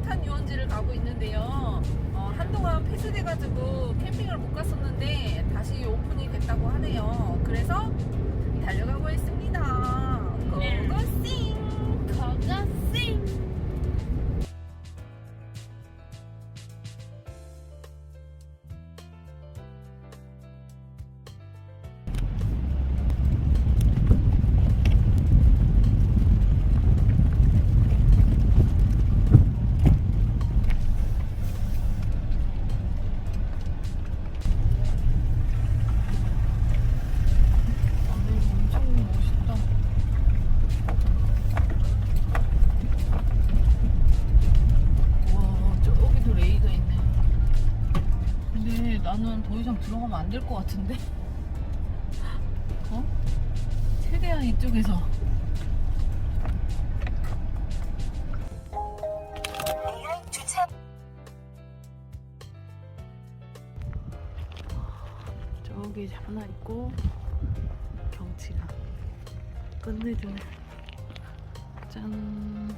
석탄 유원지를 가고 있는데요. 한동안 폐쇄돼가지고 캠핑을 못 갔었는데 다시 오픈이 됐다고 하네요. 그래서 달려가고 있습니다. 고고싱! 고고싱! 나는 더 이상 들어가면 안 될 것 같은데? 최대한 이쪽에서. 저기 하나 있고 경치가 끝내주네. 짠.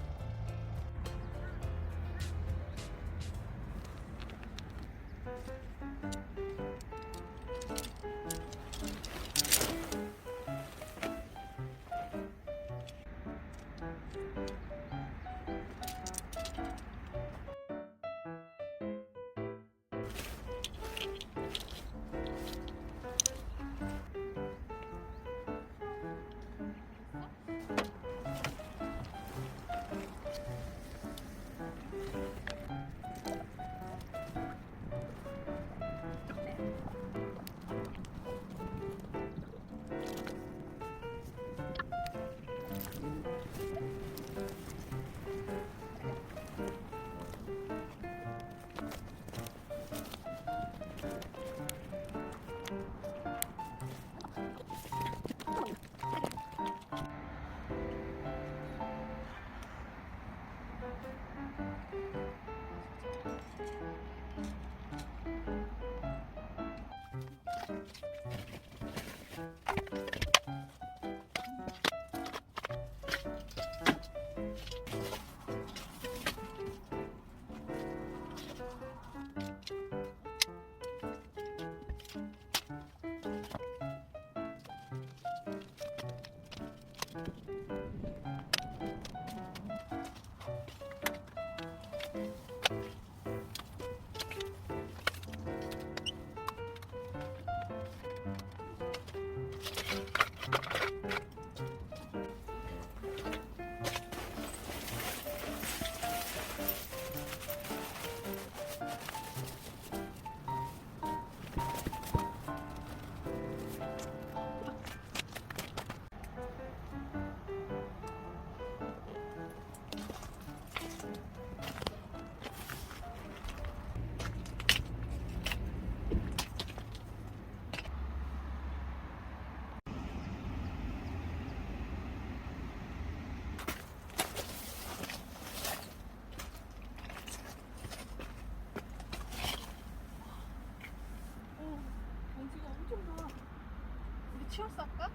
치얼스 할까?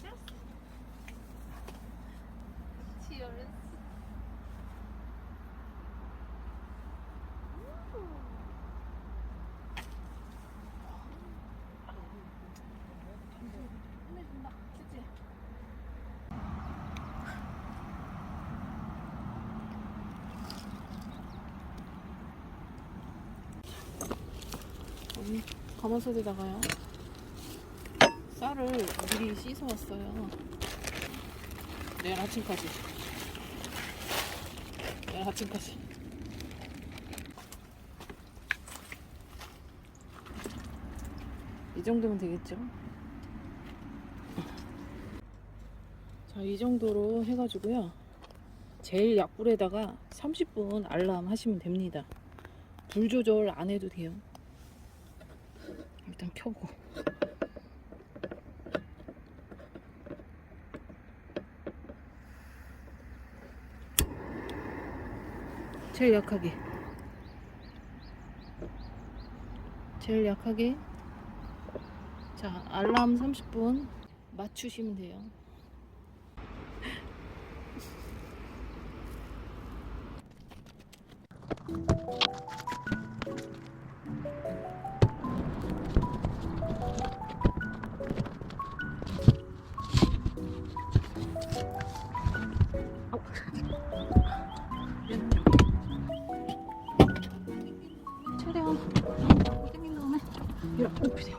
치얼스? 치얼스? 끝내준다, 그치? 여기 가마솥에다가요 쌀을 미리 씻어왔어요. 내일 아침까지. 이 정도면 되겠죠? 자, 이 정도로 해가지고요. 제일 약불에다가 30분 알람 하시면 됩니다. 불 조절 안 해도 돼요. 일단 켜고. 제일 약하게. 자, 알람 30분 맞추시면 돼요. 최대한 땡긴 다음에 이렇게 눕히세요.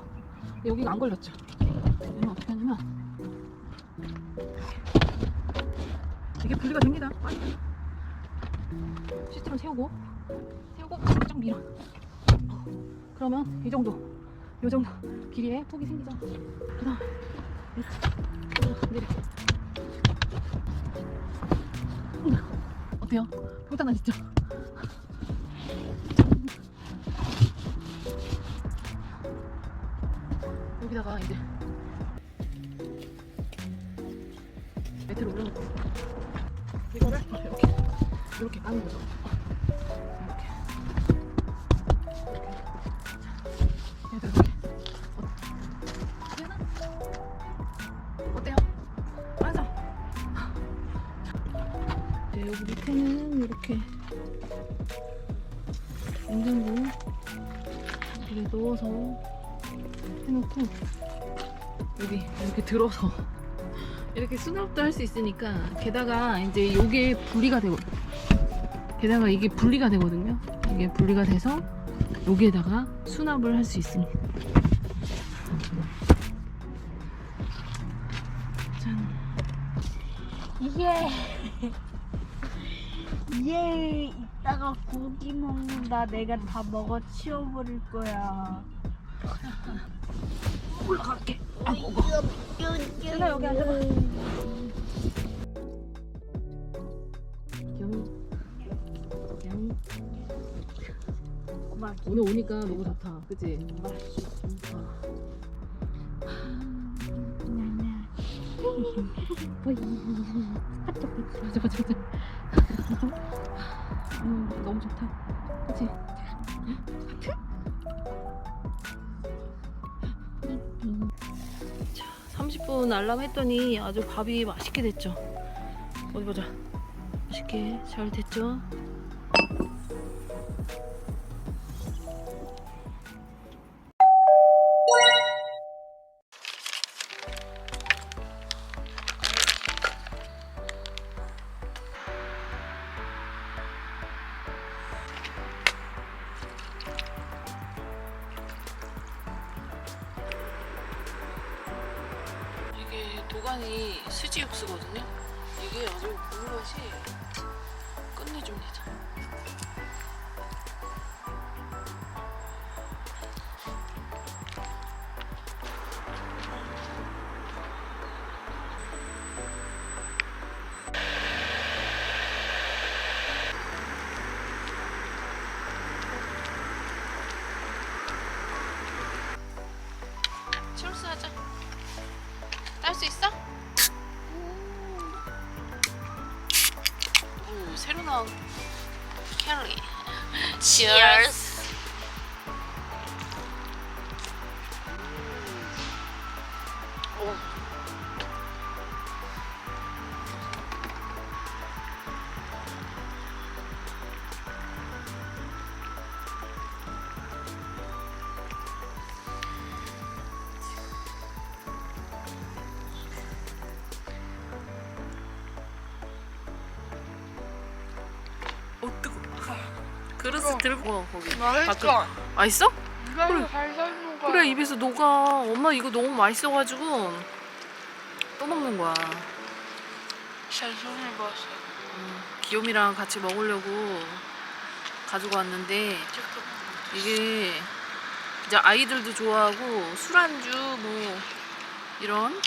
여기가 안 걸렸죠? 이건 어떻게 하냐면 이게 분리가 됩니다. 시스템을 세우고 쫙 밀어. 그러면 이 정도 길이에 폭이 생기죠. 그 다음 내려. 어때요? 평탄하시죠? 여기다가 이제 매트를 올려놓고 이거를 이렇게 까는 거죠. 이렇게 되나? 어때요? 맞아. 네, 여기 밑에는 이렇게 냉장고 여기에 넣어서 해놓고 여기 이렇게 들어서 이렇게 수납도 할 수 있으니까 게다가 이제 요게 분리가 되거든요. 게다가 이게 분리가 되거든요. 이게 분리가 돼서 여기에다가 수납을 할 수 있습니다. 짠. 얘 이따가 고기 먹는다. 내가 다 먹어 치워버릴 거야. 올라갈게. 얘들아, 여기 앉아봐. 오늘 오니까 너무 좋다. 그치? 맞아. 너무 좋다. 그치? 자, 30분 알람 했더니 아주 밥이 맛있게 됐죠. 어디 보자. 맛있게 잘 됐죠? 이게 도가니 수지 육수거든요. 이게 아주 물맛이 끝내줍니다. 치얼스하자. 딸 수 있어? 오, 새로 나온 켈리. 치얼스. 오. 뜨거. 그릇을 들고 와 거기. 맛있어. 맛있어? 이거 살살 녹아. 그래 입에서 녹아. 엄마 이거 너무 맛있어가지고 또 먹는 거야. 살살 먹었어. 귀요미랑 같이 먹으려고 가지고 왔는데 이게 이제 아이들도 좋아하고 술안주 뭐 이런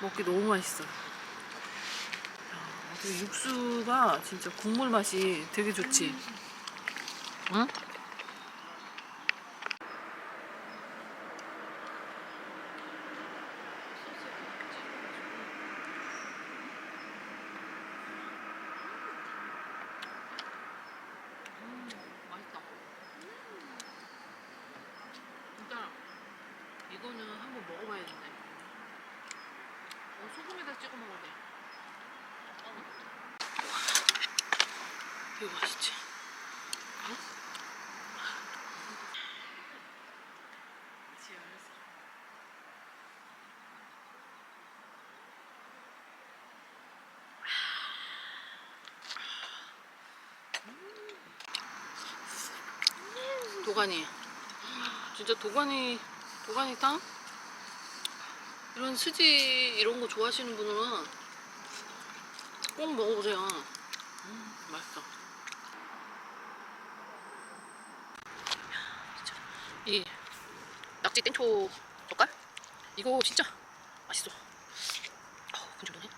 먹기 너무 맛있어. 그 육수가 진짜 국물 맛이 되게 좋지. 응? 맛있다. 진짜 이거는 한번 먹어봐야겠네. 소금에다 찍어 먹어야 돼. 이거 맛있지? 어? 도가니. 진짜 도가니탕? 이런 스지 이런 거 좋아하시는 분은 꼭 먹어보세요. 맛있어. 진짜. 이 낙지 땡초 젓갈? 이거 진짜 맛있어. 근질거네.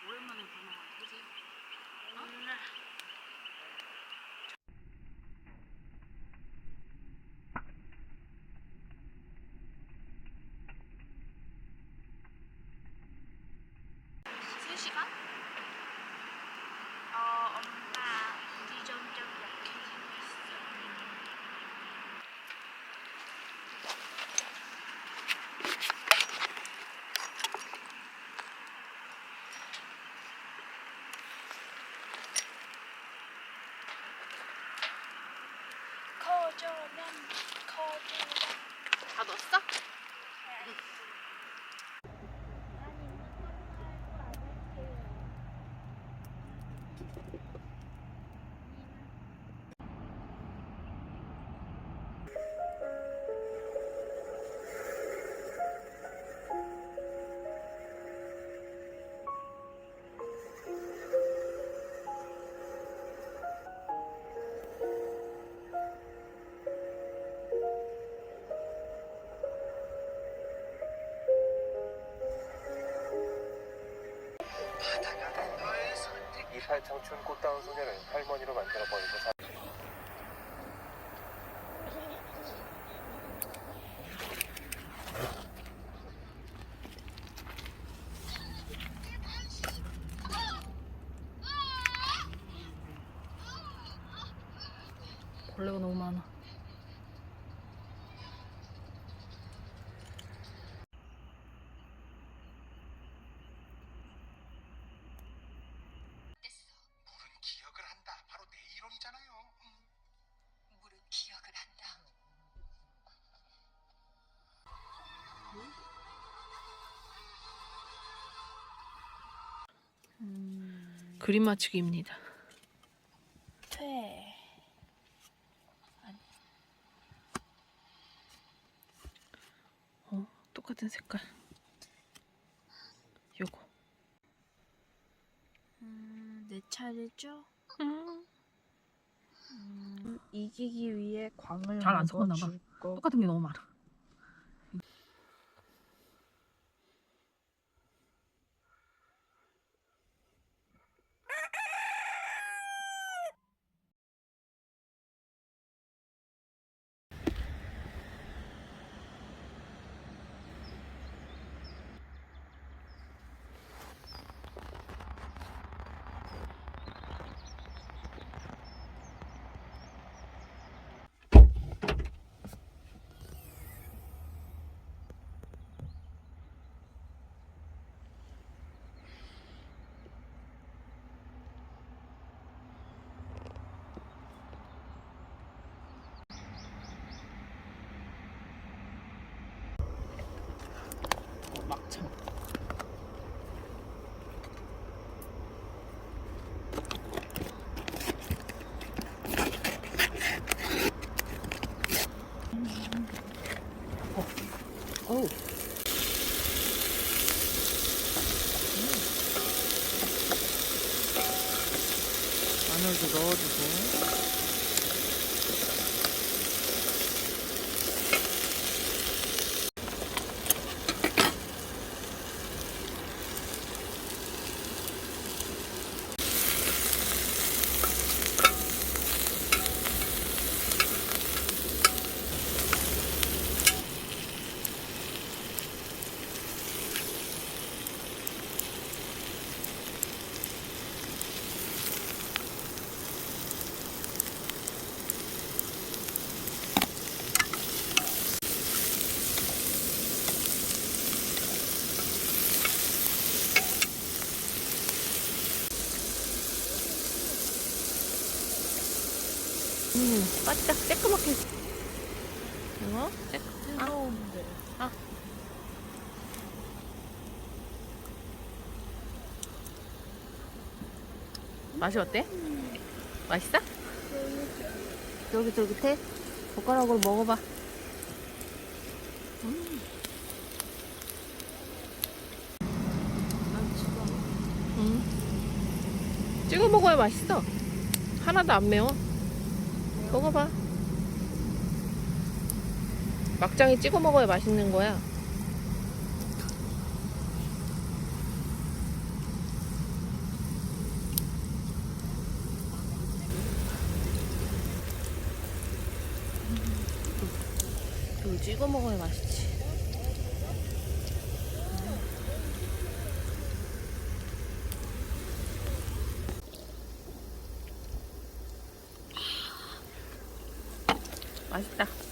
오랜만에 밥 먹어, 그지? 엄마, 우리 점점 약해지고 있어. 커져면 커져. 다 넣었어? 이팔 청춘 꽃다운 소녀를 할머니로 만들어버리고 벌레가 너무 많아. 물은 기억을 한다. 바로 내 이론이잖아요. 물은 기억을 한다. 그림 맞추기입니다. 퇴. 똑같은 색깔. 요거. 내 차례죠? 음. 이기기 위해 광을 잘안 섞었나 봐. 먹어줄 거. 똑같은 게 너무 많아. 막창. 어우. 마늘도 넣어주고. 바짝 새까맣게. 이거? 뜨거운데. 맛이 어때? 맛있어? 쫄깃쫄깃해? 젓가락으로 먹어봐. 찍어 먹어야 맛있어. 하나도 안 매워. 먹어봐. 막장에 찍어 먹어야 맛있는 거야. 이거 찍어 먹어야 맛있지. 맛있다.